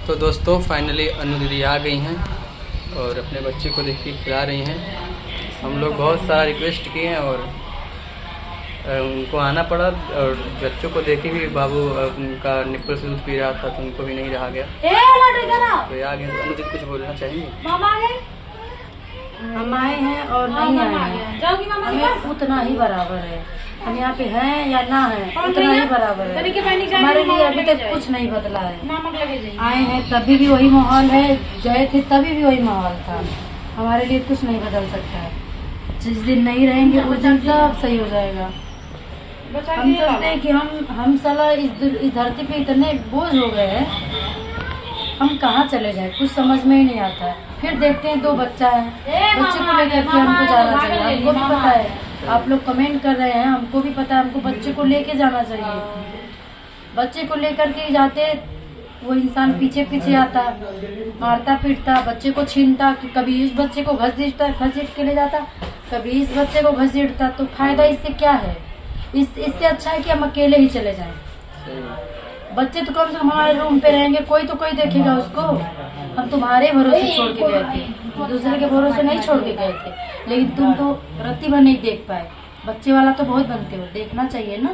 तो दोस्तों फाइनली अनु दीदी आ गई हैं और अपने बच्चे को देखिए खिला रही हैं। हम लोग बहुत सारा रिक्वेस्ट किए हैं और उनको आना पड़ा और बच्चों को देखे भी बाबू उनका निप्पल से दूध पी रहा था तो उनको भी नहीं रहा गया तो आ गए। अनु दीदी कुछ बोलना चाहेंगे? हम आए हैं और नहीं आए हैं, हमें उतना ही बराबर है। हम यहाँ पे हैं या ना हैं उतना ही बराबर है। हमारे लिए अभी तक कुछ नहीं बदला है। आए हैं तभी भी वही माहौल है, गए थे तभी भी वही माहौल था। हमारे लिए कुछ नहीं बदल सकता है। जिस दिन नहीं रहेंगे उस दिन सब सही हो जाएगा। हम सोचते हैं कि हम साला इस धरती पे इतने बोझ हो गए हैं, हम कहाँ चले जाए कुछ समझ में ही नहीं आता है। फिर देखते हैं 2 बच्चा है, बच्चे को लेकर के हमको जाना चाहिए। हमको भी पता है, आप लोग कमेंट कर रहे हैं, हमको भी पता है हमको बच्चे को लेके जाना चाहिए। बच्चे को लेकर के जाते वो इंसान पीछे पीछे आता, मारता पीटता, बच्चे को छीनता, कि कभी इस बच्चे को घसीट के ले जाता, कभी इस बच्चे को घसीटता। तो फायदा इससे क्या है? इससे अच्छा है कि हम अकेले ही चले जाएं। बच्चे तो कम से कम हमारे रूम पे रहेंगे, कोई तो कोई देखेगा उसको। हम तुम्हारे भरोसे छोड़ के गए थे, दूसरे के भरोसे नहीं छोड़ के गए थे, लेकिन तुम तो रत्ती भर नहीं देख पाए। बच्चे वाला तो बहुत बनते हो, देखना चाहिए ना,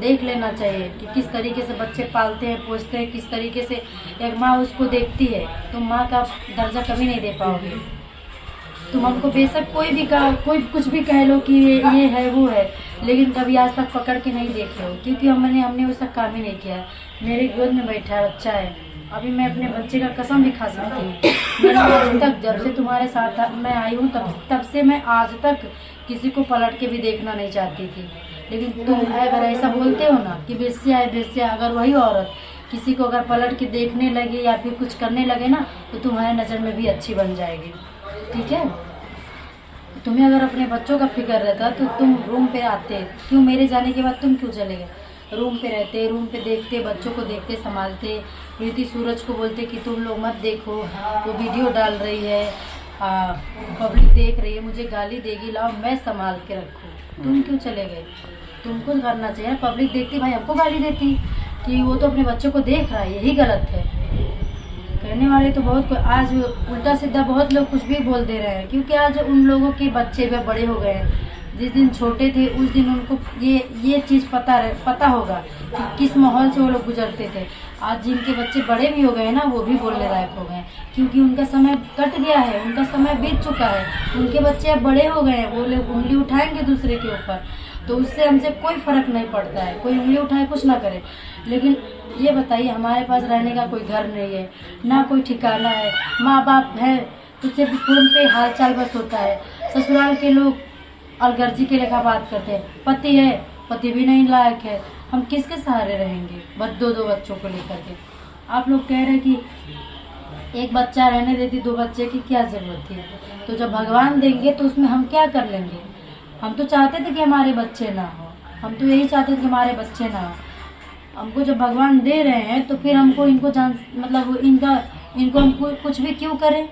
देख लेना चाहिए कि किस तरीके से बच्चे पालते हैं, पोसते हैं, किस तरीके से एक माँ उसको देखती है। तुम माँ का दर्जा कभी नहीं दे पाओगे। तुम हमको बेशक कोई कुछ भी कह लो कि ये है वो है, लेकिन कभी आज तक पकड़ के नहीं देखे हो, क्योंकि हमने उसका काम ही नहीं किया। मेरे गोद में बैठा है, बच्चा है। अभी मैं अपने बच्चे का कसम भी खा सकती हूँ। मैंने आज तक जब से तुम्हारे साथ मैं आई हूँ तब से मैं आज तक किसी को पलट के भी देखना नहीं चाहती थी। लेकिन तुम अगर ऐसा बोलते हो ना कि बेस्या है बेस्या, अगर वही औरत किसी को अगर पलट के देखने लगे या फिर कुछ करने लगे ना तो तुम्हारे नज़र में भी अच्छी बन जाएगी। ठीक है, तुम्हें अगर अपने बच्चों का फिक्र रहता तो तुम रूम पे आते क्यों? मेरे जाने के बाद तुम क्यों चले गए? रूम पे रहते, रूम पे देखते, बच्चों को देखते, संभालते। प्रीति सूरज को बोलते कि तुम लोग मत देखो, वो वीडियो डाल रही है, पब्लिक देख रही है, मुझे गाली देगी, लाओ मैं संभाल के रखूँ। तुम क्यों चले गए? तुमको करना चाहिए। पब्लिक देखती, भाई हमको गाली देती कि वो तो अपने बच्चों को देख रहा है, यही गलत है। कहने वाले तो बहुत, आज उल्टा सीधा बहुत लोग कुछ भी बोल दे रहे हैं, क्योंकि आज उन लोगों के बच्चे भी बड़े हो गए हैं। जिस दिन छोटे थे उस दिन उनको ये चीज़ पता होगा कि किस माहौल से वो लोग गुजरते थे। आज जिनके बच्चे बड़े भी हो गए हैं ना, वो भी बोलने लायक हो गए, क्योंकि उनका समय कट गया है, उनका समय बीत चुका है। उनके बच्चे अब बड़े हो गए हैं, वो लोग उंगली उठाएंगे दूसरे के ऊपर, तो उससे हमसे कोई फर्क नहीं पड़ता है। कोई उंगली उठाए कुछ ना करे, लेकिन ये बताइए हमारे पास रहने का कोई घर नहीं है, ना कोई ठिकाना है, माँ बाप है तो सिर्फ फोन पे हाल चाल बस होता है। ससुराल के लोग अलगर्जी के लेखा बात करते हैं, पति है, पति भी नहीं लायक है, हम किसके सहारे रहेंगे? बस 2 बच्चों को लेकर के। आप लोग कह रहे कि एक बच्चा रहने देती, 2 बच्चे की क्या जरूरत थी? तो जब भगवान देंगे तो उसमें हम क्या कर लेंगे? हम तो चाहते थे कि हमारे बच्चे ना हो, हम तो यही चाहते थे कि हमारे बच्चे ना हो। हमको जब भगवान दे रहे हैं तो फिर हमको इनको इनको हम कुछ भी क्यों करें?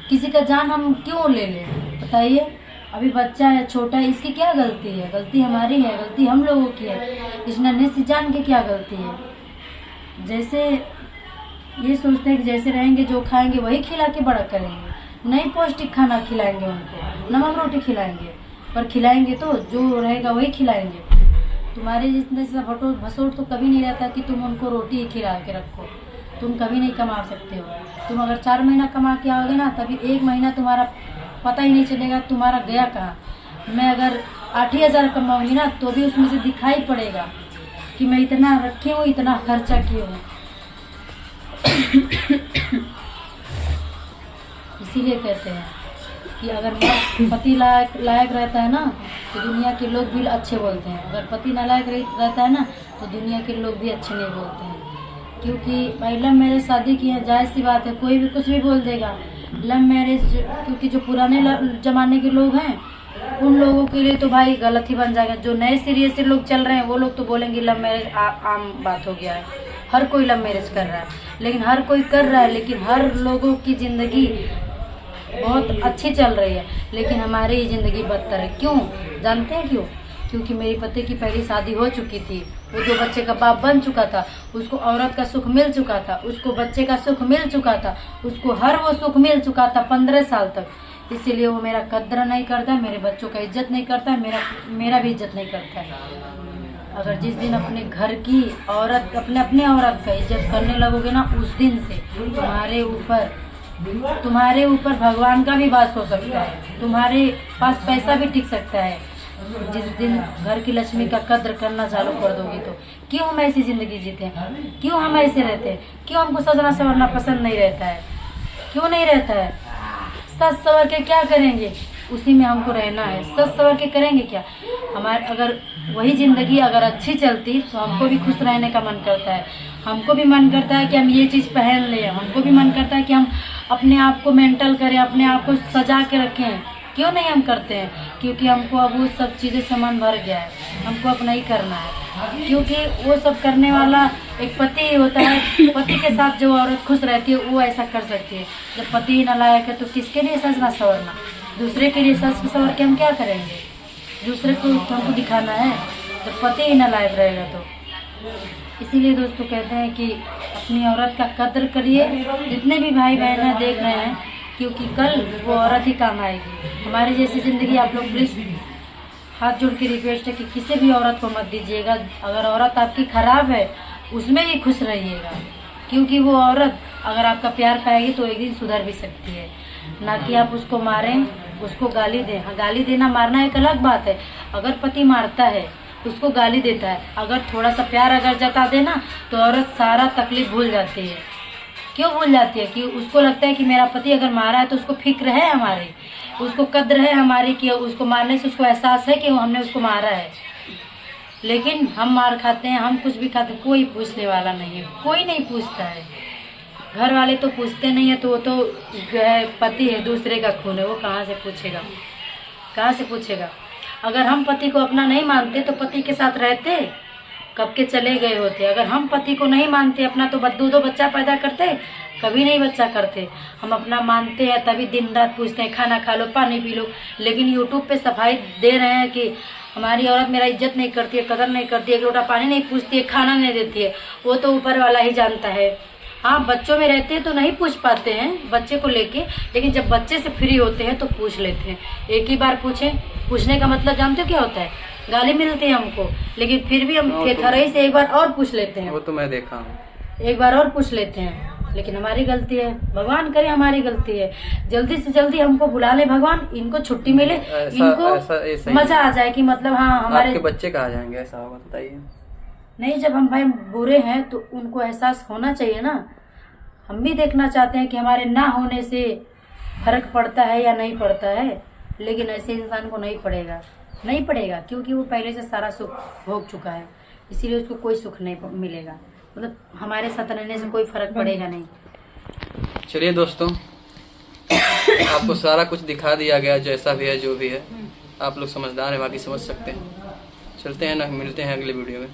किसी का जान हम क्यों ले लें? बताइए। अभी बच्चा है, छोटा है, इसकी क्या गलती है? गलती हमारी है, गलती हम लोगों की है। इस नन्हे सी जान की क्या गलती है? जैसे ये सोचते हैं कि जैसे रहेंगे जो खाएंगे वही खिला के बड़ा करेंगे। नहीं, पौष्टिक खाना खिलाएंगे उनको, नमक रोटी खिलाएंगे, पर खिलाएंगे तो जो रहेगा वही खिलाएंगे। तुम्हारे जितने से भसोट तो कभी नहीं रहता कि तुम उनको रोटी ही खिला के रखो। तुम कभी नहीं कमा सकते हो। तुम अगर 4 महीना कमा के आओगे ना, तभी 1 महीना तुम्हारा पता ही नहीं चलेगा तुम्हारा गया कहाँ। मैं अगर 8 ही हज़ार कमाऊंगी ना तो भी उसमें से दिखाई पड़ेगा कि मैं इतना रखी हूँ, इतना खर्चा की हूँ। इसीलिए कहते हैं कि अगर पति लायक रहता है ना तो दुनिया के लोग भी अच्छे बोलते हैं, अगर पति नालायक रहता है ना तो दुनिया के लोग भी अच्छे नहीं बोलते हैं। क्योंकि भाई लव मैरिज शादी की है, जायज़ सी बात है, कोई भी कुछ भी बोल देगा। लव मैरिज क्योंकि जो पुराने ज़माने के लोग हैं उन लोगों के लिए तो भाई गलत ही बन जाएगा। जो नए सिरे से लोग चल रहे हैं वो लोग तो बोलेंगे लव मैरिज आम बात हो गया है, हर कोई लव मैरिज कर रहा है। लेकिन हर कोई कर रहा है, लेकिन हर लोगों की ज़िंदगी बहुत अच्छी चल रही है, लेकिन हमारी ज़िंदगी बदतर है। क्यों जानते हैं क्यों? क्योंकि मेरे पति की पहली शादी हो चुकी थी, वो जो बच्चे का बाप बन चुका था, उसको औरत का सुख मिल चुका था, उसको बच्चे का सुख मिल चुका था, उसको हर वो सुख मिल चुका था 15 साल तक। इसीलिए वो मेरा कद्र नहीं करता, मेरे बच्चों का इज्जत नहीं करता, मेरा भी इज्जत नहीं करता है। अगर जिस दिन अपने घर की औरत अपने औरत का इज्जत करने लगोगे ना, उस दिन से तुम्हारे ऊपर भगवान का भी वास हो सकता है, तुम्हारे पास पैसा भी टिक सकता है। जिस दिन घर की लक्ष्मी का कद्र करना चालू कर दोगे तो क्यों हम ऐसी जिंदगी जीते हैं, क्यों हम ऐसे रहते हैं, क्यों हमको सजना संवरना पसंद नहीं रहता है, क्यों नहीं रहता है। सच संवर के क्या करेंगे, उसी में हमको रहना है। सच संवर के करेंगे क्या, हमारे अगर वही जिंदगी अगर अच्छी चलती तो हमको भी खुश रहने का मन करता है, हमको भी मन करता है कि हम ये चीज़ पहन लें, हमको भी मन करता है कि हम अपने आप को मेंटल करें, अपने आप को सजा के रखें। क्यों नहीं हम करते हैं, क्योंकि हमको अब वो सब चीज़ें से मन भर गया है, हमको अब नहीं करना है। क्योंकि वो सब करने वाला एक पति ही होता है, पति के साथ जो औरत खुश रहती है वो ऐसा कर सकती है। जब पति ही नालायक है तो किसके लिए सजना संवरना, दूसरे के लिए सज संवर के हम क्या करेंगे, दूसरे को तो हमको दिखाना है। जब पति ही नालायक रहेगा तो इसीलिए दोस्तों कहते हैं कि अपनी औरत का कद्र करिए। जितने भी भाई बहन देख रहे हैं, क्योंकि कल वो औरत ही काम आएगी। हमारी जैसी ज़िंदगी आप लोग प्लीज़ हाथ जोड़ के रिक्वेस्ट है कि किसी भी औरत को मत दीजिएगा। अगर औरत आपकी ख़राब है उसमें भी खुश रहिएगा, क्योंकि वो औरत अगर आपका प्यार पाएगी तो एक दिन सुधर भी सकती है। ना कि आप उसको मारें, उसको गाली दें। हाँ, गाली देना मारना एक अलग बात है। अगर पति मारता है, उसको गाली देता है, अगर थोड़ा सा प्यार अगर जता देना तो औरत सारा तकलीफ भूल जाती है। क्यों भूल जाती है, कि उसको लगता है कि मेरा पति अगर मारा है तो उसको फिक्र है हमारी, उसको कद्र है हमारी, कि उसको मारने से उसको एहसास है कि हमने उसको मारा है। लेकिन हम मार खाते हैं, हम कुछ भी खाते हैं, कोई पूछने वाला नहीं है, कोई नहीं पूछता है। घर वाले तो पूछते नहीं है, तो वो तो पति है, दूसरे का खून है, वो कहाँ से पूछेगा, कहाँ से पूछेगा। अगर हम पति को अपना नहीं मानते तो पति के साथ रहते कब के चले गए होते। अगर हम पति को नहीं मानते अपना तो दो बच्चा पैदा करते, कभी नहीं बच्चा करते। हम अपना मानते हैं तभी दिन रात पूछते हैं, खाना खा लो, पानी पी लो। लेकिन यूट्यूब पे सफाई दे रहे हैं कि हमारी औरत मेरा इज्जत नहीं करती है, कदर नहीं करती है, एक लोटा पानी नहीं पूछती है, खाना नहीं देती है, वो तो ऊपर वाला ही जानता है। हाँ, बच्चों में रहते हैं तो नहीं पूछ पाते हैं बच्चे को लेके, लेकिन जब बच्चे से फ्री होते हैं तो पूछ लेते हैं। एक ही बार पूछें, पूछने का मतलब जानते हो क्या होता है, गाली मिलती है हमको, लेकिन फिर भी हम थरई से एक बार और पूछ लेते हैं। वो तो मैं देखा हूँ, एक बार और पूछ लेते हैं, लेकिन हमारी गलती है। भगवान करे हमारी गलती है, जल्दी से जल्दी हमको बुला ले भगवान, इनको छुट्टी मिले, इनको मजा आ जाए कि मतलब हाँ हमारे बच्चे कहाँ जाएंगे, ऐसा होगा बताइए। नहीं, जब हम भाई बुरे हैं तो उनको एहसास होना चाहिए ना। हम भी देखना चाहते हैं कि हमारे ना होने से फर्क पड़ता है या नहीं पड़ता है, लेकिन ऐसे इंसान को नहीं पड़ेगा, क्योंकि वो पहले से सारा सुख भोग चुका है। इसीलिए उसको कोई सुख नहीं मिलेगा, मतलब हमारे साथ रहने से कोई फर्क पड़ेगा नहीं। चलिए दोस्तों, आपको सारा कुछ दिखा दिया गया, जैसा भी है जो भी है। आप लोग समझदार हैं, बाकी समझ सकते हैं। चलते हैं ना, मिलते हैं अगले वीडियो में।